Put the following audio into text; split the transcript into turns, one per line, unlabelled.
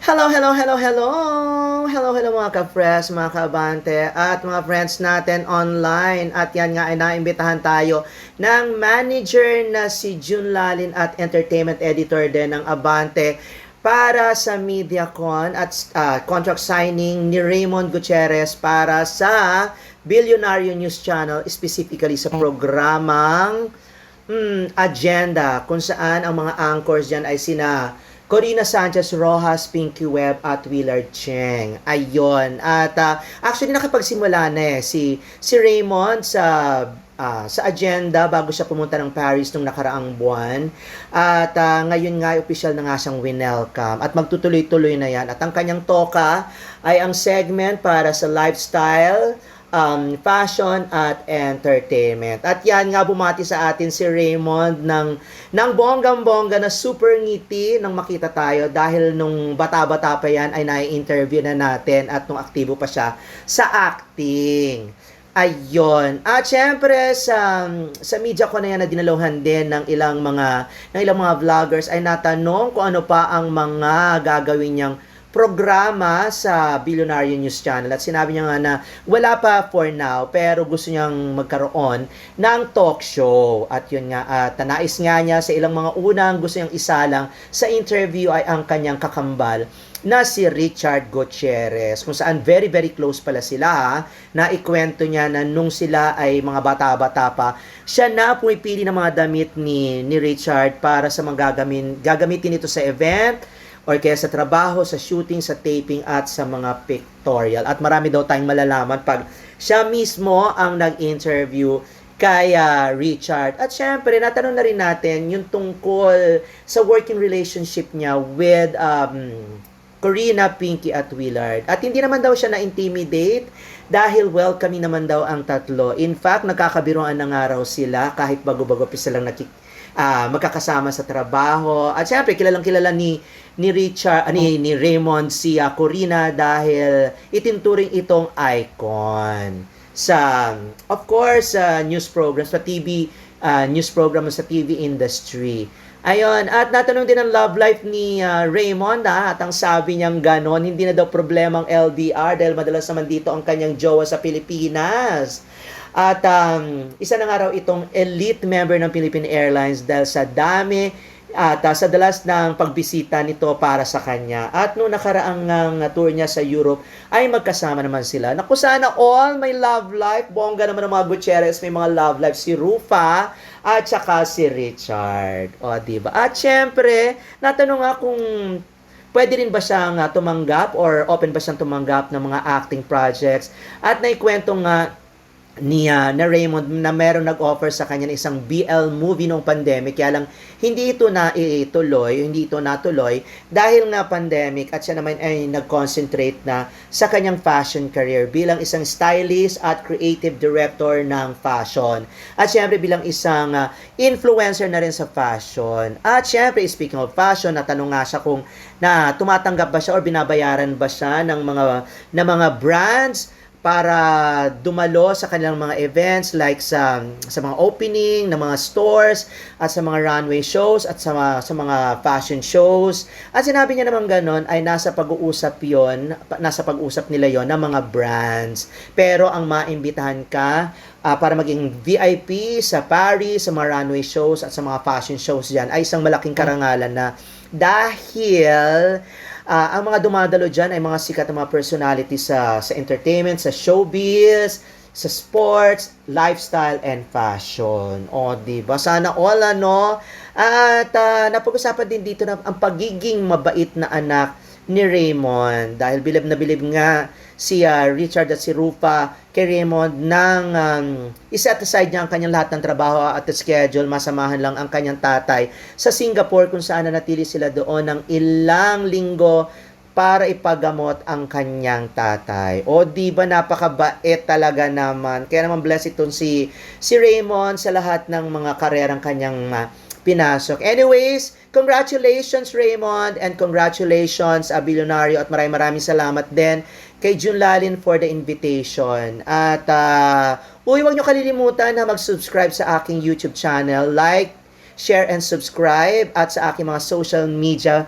Hello, hello, hello, hello! Hello, hello mga ka-fresh, mga kabante, at mga friends natin online. At yan nga ay naimbitahan tayo ng manager na si June Lalin at entertainment editor din ng Abante para sa MediaCon at contract signing ni Raymond Gutierrez para sa Billionaire News Channel, specifically sa programang Agenda, kung saan ang mga anchors dyan ay sina Corina Sanchez Rojas, Pinky Webb at Willard Cheng. Ayun. At actually nakapagsimula na si Raymond sa agenda bago siya pumunta ng Paris nung nakaraang buwan. At ngayon nga official na nga siyang winelcome. At magtutuloy-tuloy na yan. At ang kanyang toka ay ang segment para sa lifestyle, fashion at entertainment. At yan nga bumati sa atin si Raymond ng bonggang-bongga na super ngiti nang makita tayo dahil nung bata-bata pa yan ay nai-interview na natin at nung aktibo pa siya sa acting. Ayun. At syempre sa media ko na yan na dinaluhan din ng ilang mga vloggers ay natanong kung ano pa ang mga gagawin niyang programa sa Billionaire News Channel at sinabi niya nga na wala pa for now pero gusto niyang magkaroon ng talk show at yun nga at nais nga niya sa ilang mga unang gusto niyang isalang sa interview ay ang kanyang kakambal na si Richard Gutierrez kung saan very very close pala sila na ikwento niya na nung sila ay mga bata-bata pa siya na pumipili ng mga damit ni Richard para sa mga gagamitin ito sa event or kaya sa trabaho, sa shooting, sa taping, at sa mga pictorial. At marami daw tayong malalaman pag siya mismo ang nag-interview kay Richard. At syempre, natanong na rin natin yung tungkol sa working relationship niya with Corina, Pinky, at Willard. At hindi naman daw siya na-intimidate dahil welcoming naman daw ang tatlo. In fact, nagkakabiruan na nga raw sila kahit bago-bago pa silang magkakasama sa trabaho. At syempre, kilalang-kilala ni Richard, ni Raymond si Corina dahil itinturing itong icon sa, of course, news programs, sa TV, news program sa TV industry. Ayun, at natanong din ang love life ni Raymond at ang sabi niyang ganon, hindi na daw problema ang LDR dahil madalas naman dito ang kanyang jowa sa Pilipinas. At isa na nga raw itong elite member ng Philippine Airlines dahil sa dami at sa dalas ng pagbisita nito para sa kanya. At noong nakaraang tour niya sa Europe ay magkasama naman sila. Naku, sana all may love life. Bongga naman ng mga Gutierrez, may mga love life. Si Rufa at saka si Richard. O, diba? At syempre, natanong nga kung pwede rin ba siyang tumanggap or open ba siyang tumanggap ng mga acting projects. At naikwento nga na Raymond na meron nag-offer sa kanya ng isang BL movie nung pandemic kaya lang hindi ito natuloy dahil nga pandemic at siya naman ay nag-concentrate na sa kanyang fashion career bilang isang stylist at creative director ng fashion at syempre bilang isang influencer na rin sa fashion at syempre speaking of fashion natanong nga siya kung na tumatanggap ba siya or binabayaran ba siya ng mga brands para dumalo sa kanilang mga events like sa mga opening ng mga stores at sa mga runway shows at sa mga fashion shows. At sinabi niya naman ganon ay nasa pag-uusap nila yon ng mga brands. Pero ang maimbitahan ka para maging VIP sa Paris, sa mga runway shows at sa mga fashion shows diyan ay isang malaking karangalan na dahil ang mga dumadalo dyan ay mga sikat na mga personality sa entertainment, sa showbiz, sa sports, lifestyle, and fashion. O, diba? Sana all, ano? At napag-usapan din dito na ang pagiging mabait na anak ni Raymond. Dahil bilib na bilib nga si Richard at si Rufa kay Raymond nang iset aside niya ang kanyang lahat ng trabaho at schedule, masamahan lang ang kanyang tatay sa Singapore kung saan nanatili sila doon ng ilang linggo para ipagamot ang kanyang tatay. O di ba napakabait talaga naman. Kaya naman bless itong si Raymond sa lahat ng mga karerang kanyang pinasok. Anyways, congratulations Raymond and congratulations Billionaire at maraming salamat din kay June Lalin for the invitation. At huwag nyo kalilimutan na mag-subscribe sa aking YouTube channel, like, share, and subscribe at sa aking mga social media